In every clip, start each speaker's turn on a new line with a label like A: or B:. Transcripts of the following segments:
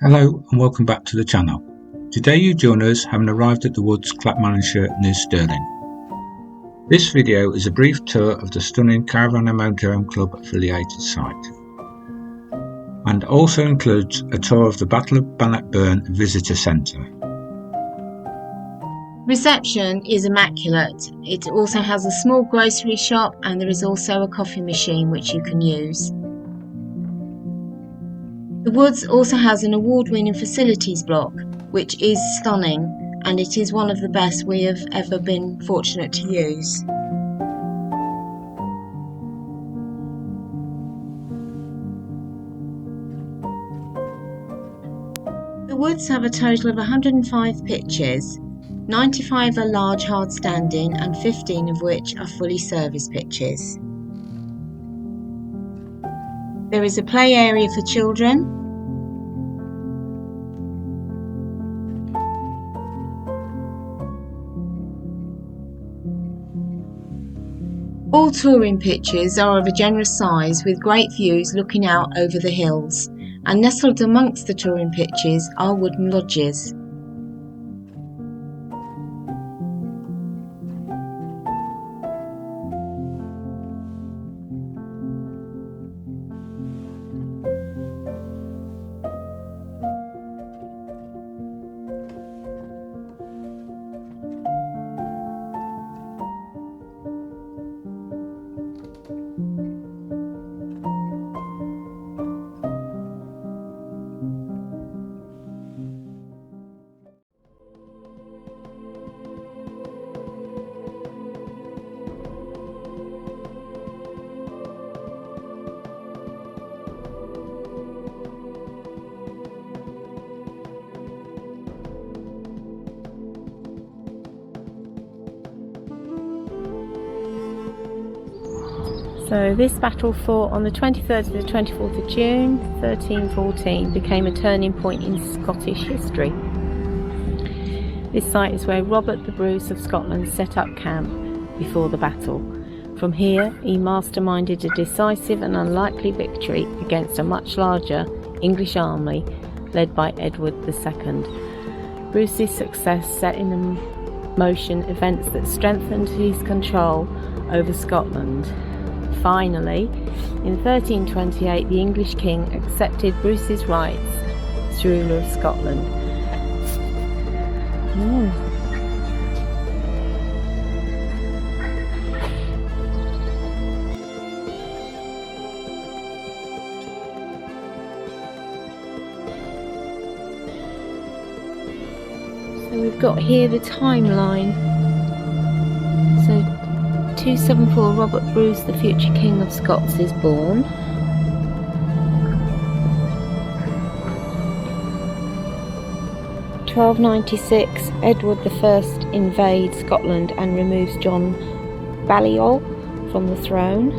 A: Hello and welcome back to the channel. Today you join us having arrived at the woods Clackmannanshire near Stirling. This video is a brief tour of the stunning Caravan and Motorhome Club affiliated site and also includes a tour of the Battle of Bannockburn Visitor Centre.
B: Reception is immaculate. It also has a small grocery shop and there is also a coffee machine which you can use. The Woods also has an award-winning facilities block which is stunning, and it is one of the best we have ever been fortunate to use. The Woods have a total of 105 pitches. 95 are large hard standing and 15 of which are fully serviced pitches. There is a play area for children. All touring pitches are of a generous size with great views looking out over the hills, and nestled amongst the touring pitches are wooden lodges.
C: So this battle fought on the 23rd to the 24th of June 1314 became a turning point in Scottish history. This site is where Robert the Bruce of Scotland set up camp before the battle. From here he masterminded a decisive and unlikely victory against a much larger English army led by Edward II. Bruce's success set in motion events that strengthened his control over Scotland. Finally, in 1328, the English king accepted Bruce's rights as ruler of Scotland. So we've got here the timeline. So 274, Robert Bruce, the future King of Scots, is born. (1296), Edward I invades Scotland and removes John Balliol from the throne.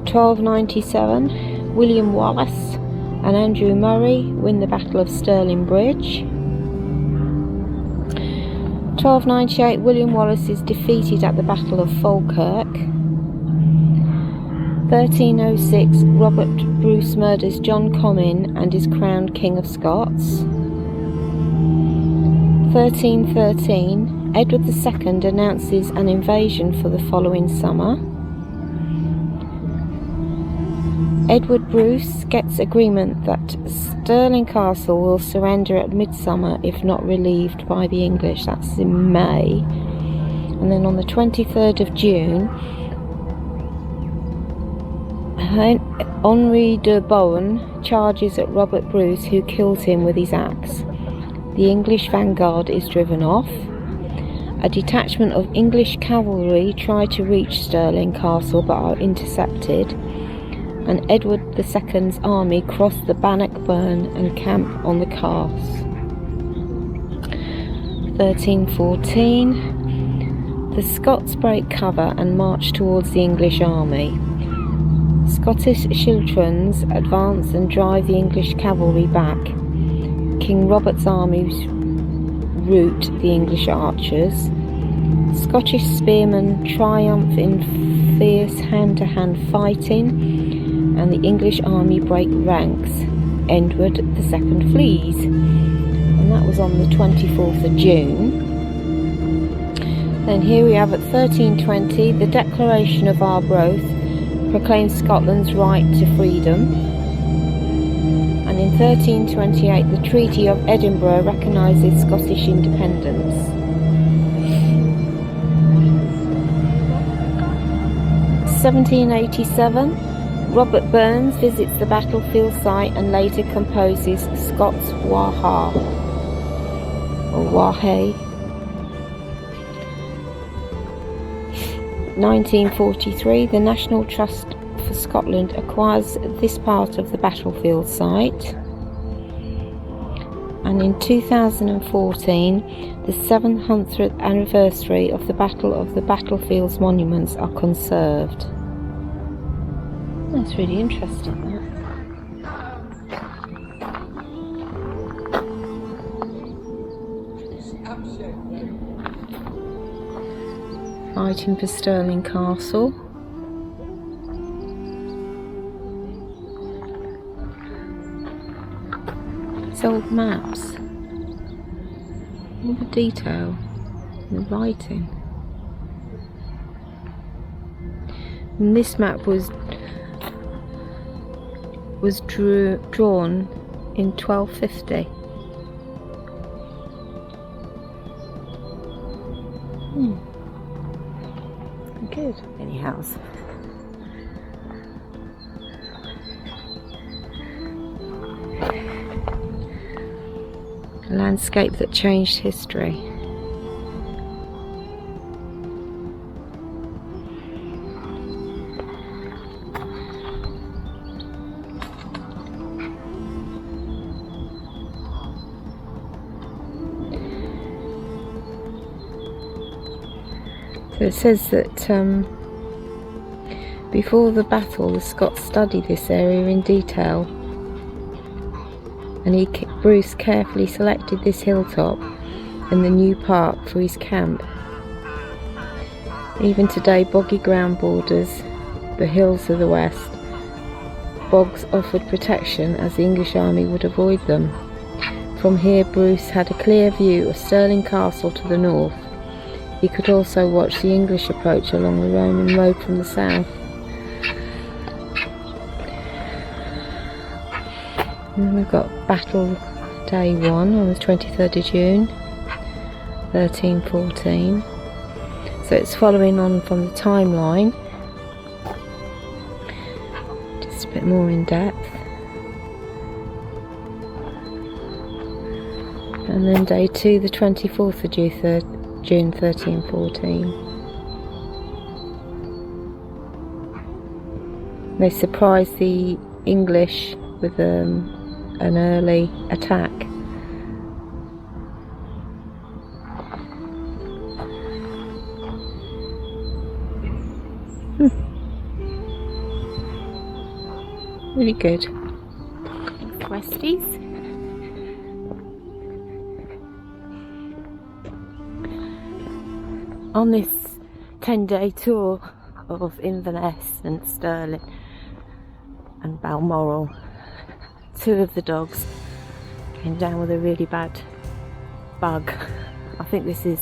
C: 1297, William Wallace and Andrew Murray win the Battle of Stirling Bridge. 1298, William Wallace is defeated at the Battle of Falkirk. 1306, Robert Bruce murders John Comyn and is crowned King of Scots. 1313, Edward II announces an invasion for the following summer. Edward Bruce gets agreement that Stirling Castle will surrender at midsummer if not relieved by the English. That's in May. And then on the 23rd of June, Henry de Bohun charges at Robert Bruce, who kills him with his axe. The English vanguard is driven off. A detachment of English cavalry try to reach Stirling Castle but are intercepted, and Edward II's army crossed the Bannockburn and camp on the Carse. 1314, the Scots break cover and march towards the English army. Scottish schiltrons advance and drive the English cavalry back. King Robert's armies rout the English archers. Scottish spearmen triumph in fierce hand-to-hand fighting. and the English army break ranks. Edward II flees, and that was on the 24th of June. Then here we have at 1320 the Declaration of Arbroath proclaims Scotland's right to freedom, and in 1328 the Treaty of Edinburgh recognises Scottish independence. In 1787 Robert Burns visits the battlefield site and later composes Scots Waha or Wahay. 1943 the National Trust for Scotland acquires this part of the battlefield site, and in 2014 the 700th anniversary of the Battle of the Battlefield's monuments are conserved. That's really interesting, that. Fighting for Stirling Castle. These old maps. All the detail, the writing. And this map was drawn in 1250. Good. Anyhow. A landscape that changed history. So it says that before the battle the Scots studied this area in detail, and Bruce carefully selected this hilltop and the new park for his camp. Even today boggy ground borders the hills of the west. Bogs offered protection as the English army would avoid them. From here Bruce had a clear view of Stirling Castle to the north. He could also watch the English approach along the Roman road from the south. And then we've got Battle Day 1 on the 23rd of June 1314. So it's following on from the timeline, just a bit more in depth. And then Day 2, the 24th of June 1314. They surprised the English with an early attack. Really good. Westies. On this 10-day tour of Inverness and Stirling and Balmoral, 2 of the dogs came down with a really bad bug. I think this is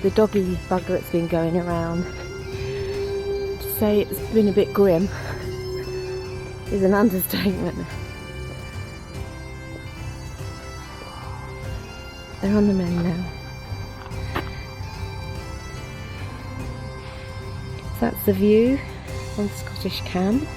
C: the doggy bug that's been going around. To say it's been a bit grim is an understatement. They're on the mend now. So that's the view on Scottish camp.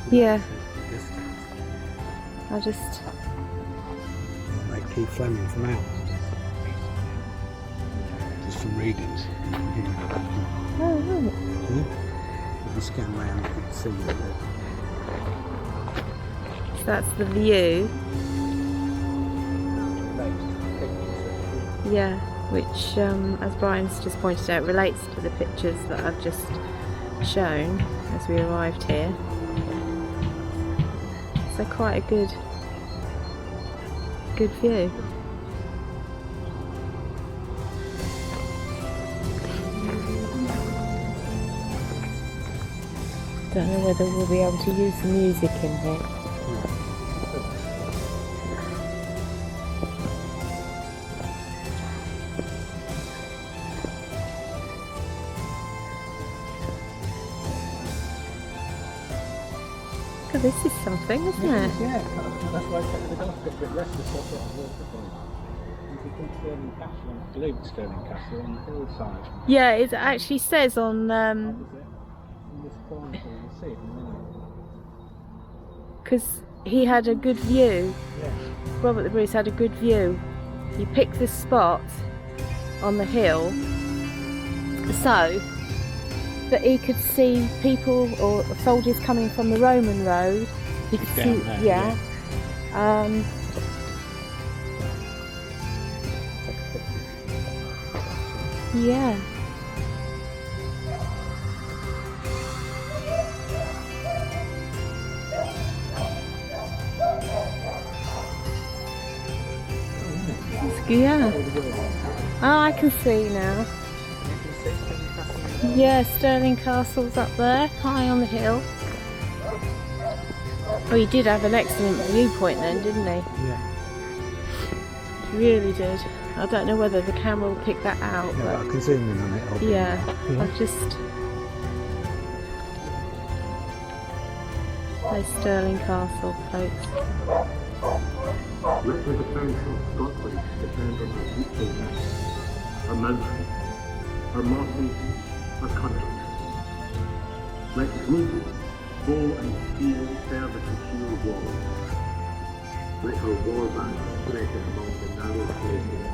C: Yeah. I just...
A: Like Keith Fleming from out. Just from readings.
C: Oh, right.
A: Yeah. If you scan around you can see it.
C: So that's the view. Yeah. which, as Brian's just pointed out, relates to the pictures that I've just shown as we arrived here. So quite a good view. Don't know whether we'll be able to use the music in here. Oh, this is something, isn't it?
A: Yeah, that's why I said the golf got a bit restless. You can think Stirling Castle, I believe it's Stirling Castle on the hillside.
C: Yeah, it actually says on
A: In this corner, so you'll see it in a minute.
C: because he had a good view.
A: Yeah.
C: Robert the Bruce had a good view. He picked the spot on the hill so that he could see people or soldiers coming from the Roman road. He could
A: Down
C: see,
A: there,
C: yeah. Yeah. Yeah. Oh, I can see now. Yeah, Stirling Castle's up there, high on the hill. Oh, he did have an excellent viewpoint then, didn't he?
A: Yeah.
C: He really did. I don't know whether the camera will pick that out,
A: Yeah,
C: but
A: I can zoom in on it.
C: yeah, I've just... There's Stirling Castle, folks.
D: Let the defence of Scotland depend on our usefulness, our mountains, our mountains, our country. Let wood, bow and spear serve as a shield wall. Let our war bands spread among the narrow places.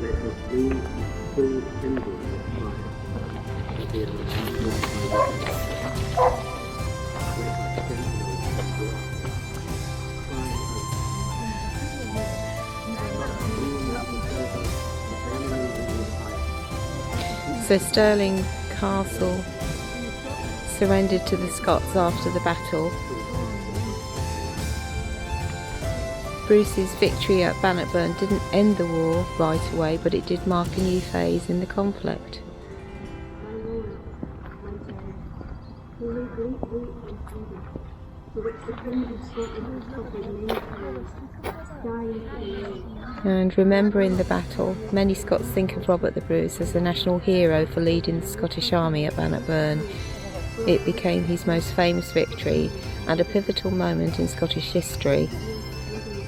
D: Let our slaves be full symbols of triumph. They are useless by witness. Let our sentinels be blood.
C: So Stirling Castle surrendered to the Scots after the battle. Bruce's victory at Bannockburn didn't end the war right away, but it did mark a new phase in the conflict. And remembering the battle, many Scots think of Robert the Bruce as the national hero for leading the Scottish army at Bannockburn. It became his most famous victory and a pivotal moment in Scottish history.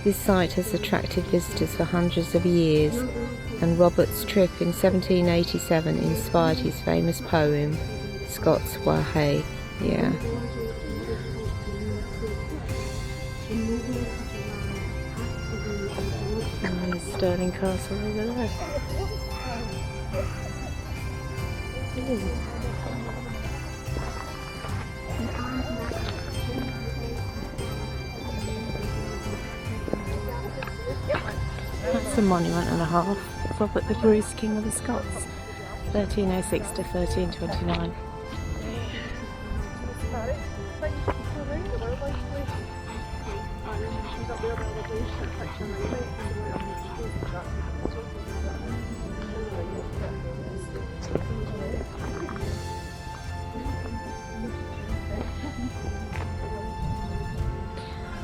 C: This site has attracted visitors for hundreds of years, and Robert's trip in 1787 inspired his famous poem, Scots Wha Hae. Yeah. And there's Stirling Castle over there. That's a monument and a half. Robert the Bruce, King of the Scots, 1306 to 1329.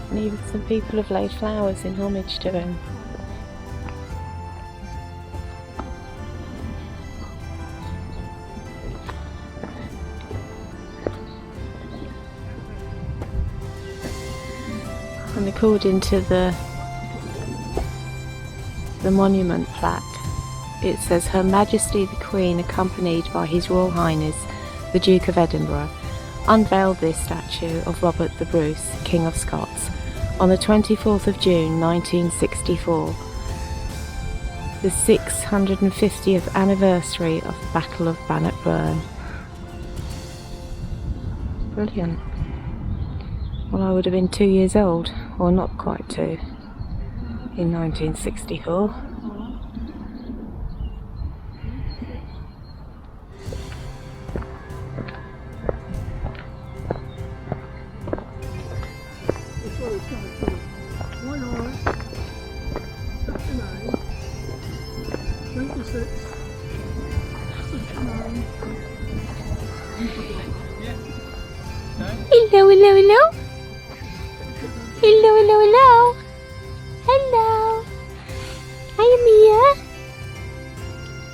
C: And even some people have laid flowers in homage to him. And according to the monument plaque, it says Her Majesty the Queen, accompanied by His Royal Highness the Duke of Edinburgh, unveiled this statue of Robert the Bruce, King of Scots, on the 24th of June 1964, the 650th anniversary of the Battle of Bannockburn. Brilliant. Well, I would have been 2 years old, or not quite 2, in 1964. Hello, hello, hello. Hello, hello, hello. Hello. Hi, Mia.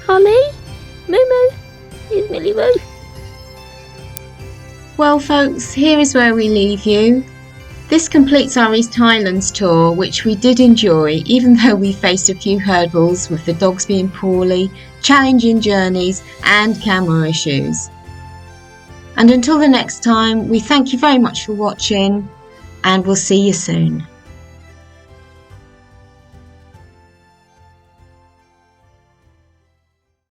C: Holly. Moo. Here's Millie Moo.
B: Well folks, here is where we leave you. This completes our East Highlands tour, which we did enjoy, even though we faced a few hurdles with the dogs being poorly, challenging journeys and camera issues. And until the next time, we thank you very much for watching, and we'll see you soon.